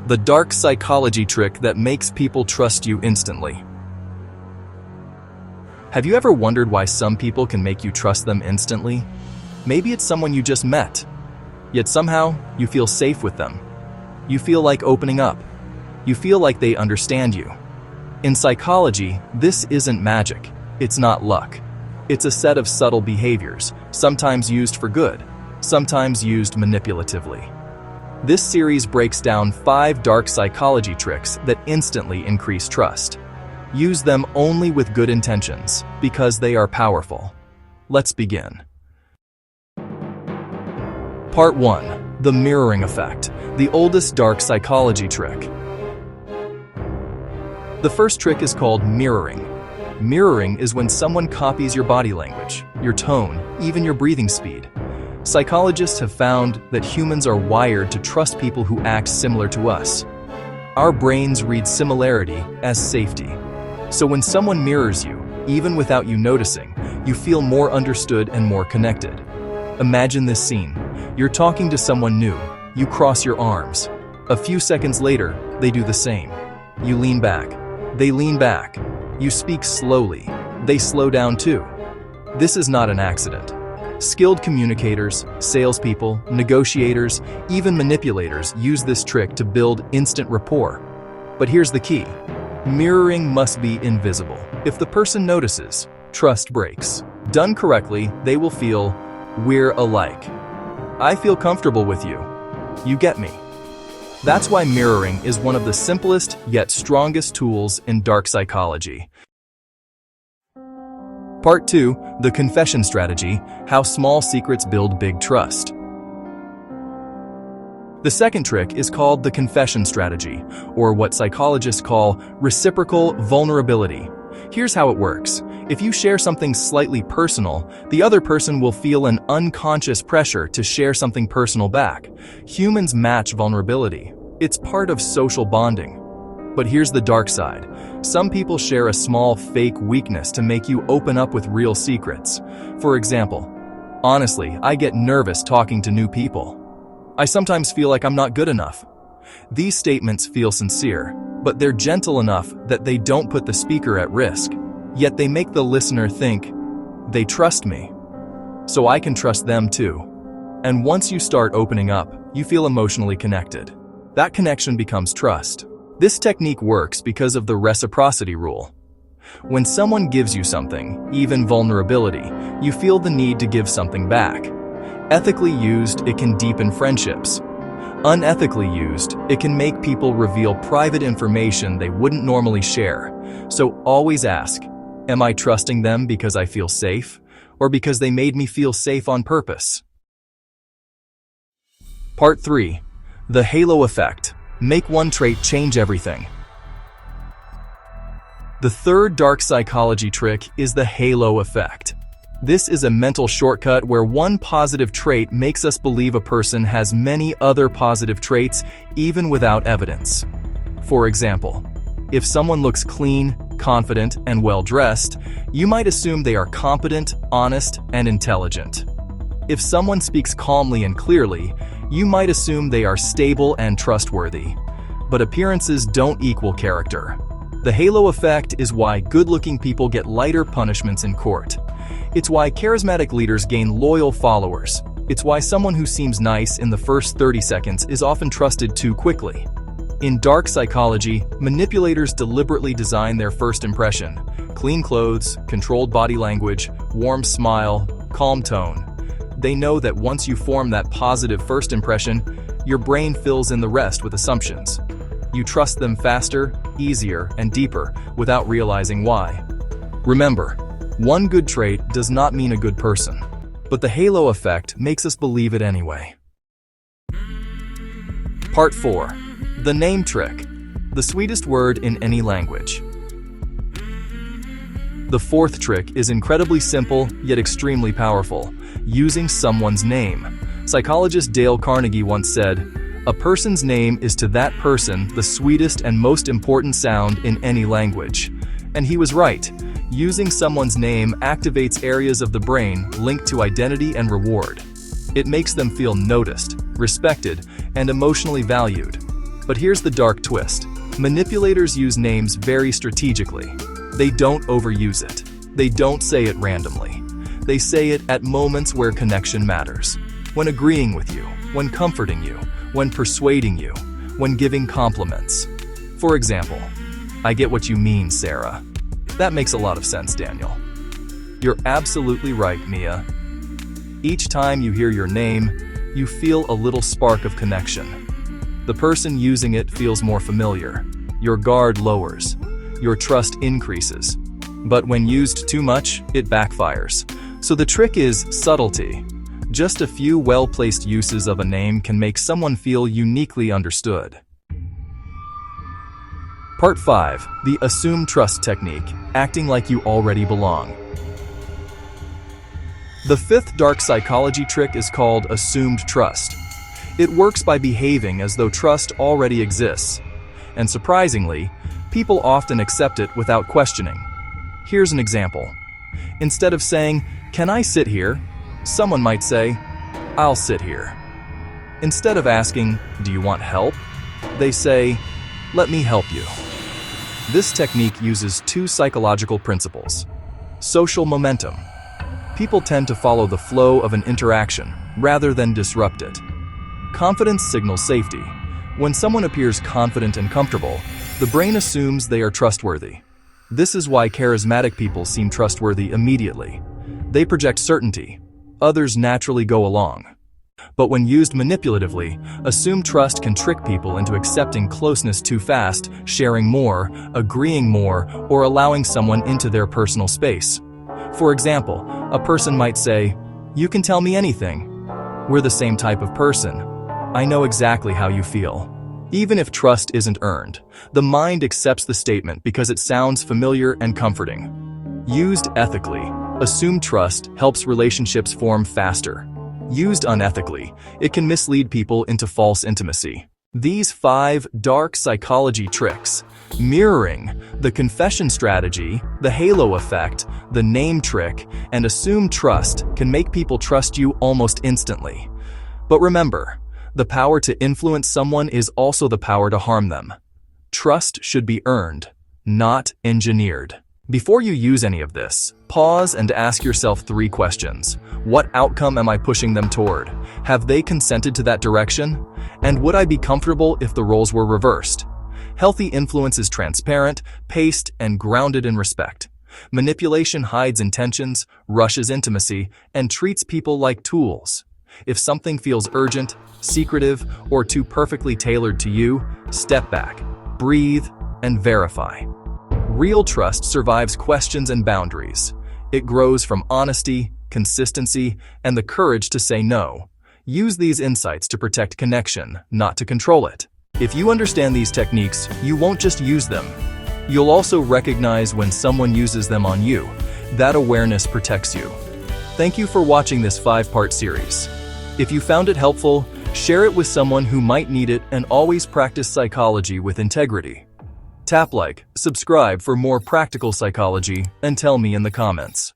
The dark psychology trick that makes people trust you instantly. Have you ever wondered why some people can make you trust them instantly? Maybe it's someone you just met, yet somehow you feel safe with them. You feel like opening up. You feel like they understand you. In psychology, this isn't magic. It's not luck. It's a set of subtle behaviors, sometimes used for good, sometimes used manipulatively. This series breaks down 5 dark psychology tricks that instantly increase trust. Use them only with good intentions, because they are powerful. Let's begin. Part 1. The mirroring effect, the oldest dark psychology trick. The first trick is called mirroring. Mirroring is when someone copies your body language, your tone, even your breathing speed. Psychologists have found that humans are wired to trust people who act similar to us. Our brains read similarity as safety. So when someone mirrors you, even without you noticing, you feel more understood and more connected. Imagine this scene. You're talking to someone new. You cross your arms. A few seconds later, they do the same. You lean back. They lean back. You speak slowly. They slow down too. This is not an accident. Skilled communicators, salespeople, negotiators, even manipulators use this trick to build instant rapport. But here's the key. Mirroring must be invisible. If the person notices, trust breaks. Done correctly, they will feel, we're alike. I feel comfortable with you. You get me. That's why mirroring is one of the simplest yet strongest tools in dark psychology. Part 2. The confession strategy, how small secrets build big trust. The second trick is called the confession strategy, or what psychologists call reciprocal vulnerability. Here's how it works. If you share something slightly personal, the other person will feel an unconscious pressure to share something personal back. Humans match vulnerability. It's part of social bonding. But here's the dark side. Some people share a small fake weakness to make you open up with real secrets. For example, honestly, I get nervous talking to new people. I sometimes feel like I'm not good enough. These statements feel sincere, but they're gentle enough that they don't put the speaker at risk. Yet they make the listener think, they trust me, so I can trust them too. And once you start opening up, you feel emotionally connected. That connection becomes trust. This technique works because of the reciprocity rule. When someone gives you something, even vulnerability, you feel the need to give something back. Ethically used, it can deepen friendships. Unethically used, it can make people reveal private information they wouldn't normally share. So always ask, am I trusting them because I feel safe, or because they made me feel safe on purpose? Part 3. The halo effect. Make one trait change everything. The third dark psychology trick is the halo effect. This is a mental shortcut where one positive trait makes us believe a person has many other positive traits even without evidence. For example, if someone looks clean, confident, and well-dressed, you might assume they are competent, honest, and intelligent. If someone speaks calmly and clearly, you might assume they are stable and trustworthy. But appearances don't equal character. The halo effect is why good-looking people get lighter punishments in court. It's why charismatic leaders gain loyal followers. It's why someone who seems nice in the first 30 seconds is often trusted too quickly. In dark psychology, manipulators deliberately design their first impression. Clean clothes, controlled body language, warm smile, calm tone. They know that once you form that positive first impression, your brain fills in the rest with assumptions. You trust them faster, easier, and deeper without realizing why. Remember, one good trait does not mean a good person, but the halo effect makes us believe it anyway. Part 4. The name trick, the sweetest word in any language. The fourth trick is incredibly simple yet extremely powerful, using someone's name. Psychologist Dale Carnegie once said, "A person's name is to that person the sweetest and most important sound in any language." And he was right. Using someone's name activates areas of the brain linked to identity and reward. It makes them feel noticed, respected, and emotionally valued. But here's the dark twist. Manipulators use names very strategically. They don't overuse it. They don't say it randomly. They say it at moments where connection matters. When agreeing with you, when comforting you, when persuading you, when giving compliments. For example, "I get what you mean, Sarah." That makes a lot of sense, Daniel. "You're absolutely right, Mia." Each time you hear your name, you feel a little spark of connection. The person using it feels more familiar. Your guard lowers. Your trust increases. But when used too much, it backfires. So the trick is subtlety. Just a few well-placed uses of a name can make someone feel uniquely understood. Part 5. The Assume Trust Technique, acting like you already belong. The fifth dark psychology trick is called assumed trust. It works by behaving as though trust already exists. And surprisingly, people often accept it without questioning. Here's an example. Instead of saying, "Can I sit here?" someone might say, "I'll sit here." Instead of asking, "Do you want help?" they say, "Let me help you." This technique uses two psychological principles. Social momentum. People tend to follow the flow of an interaction rather than disrupt it. Confidence signals safety. When someone appears confident and comfortable, the brain assumes they are trustworthy. This is why charismatic people seem trustworthy immediately. They project certainty. Others naturally go along. But when used manipulatively, assumed trust can trick people into accepting closeness too fast, sharing more, agreeing more, or allowing someone into their personal space. For example, a person might say, "You can tell me anything. We're the same type of person. I know exactly how you feel." Even if trust isn't earned, the mind accepts the statement because it sounds familiar and comforting. Used ethically, assumed trust helps relationships form faster. Used unethically, it can mislead people into false intimacy. These 5 dark psychology tricks, mirroring the confession strategy, the halo effect, the name trick, and assumed trust, can make people trust you almost instantly. But remember, the power to influence someone is also the power to harm them. Trust should be earned, not engineered. Before you use any of this, pause and ask yourself 3 questions. What outcome am I pushing them toward? Have they consented to that direction? And would I be comfortable if the roles were reversed? Healthy influence is transparent, paced, and grounded in respect. Manipulation hides intentions, rushes intimacy, and treats people like tools. If something feels urgent, secretive, or too perfectly tailored to you, step back, breathe, and verify. Real trust survives questions and boundaries. It grows from honesty, consistency, and the courage to say no. Use these insights to protect connection, not to control it. If you understand these techniques, you won't just use them. You'll also recognize when someone uses them on you. That awareness protects you. Thank you for watching this 5-part series. If you found it helpful, share it with someone who might need it, and always practice psychology with integrity. Tap like, subscribe for more practical psychology, and tell me in the comments.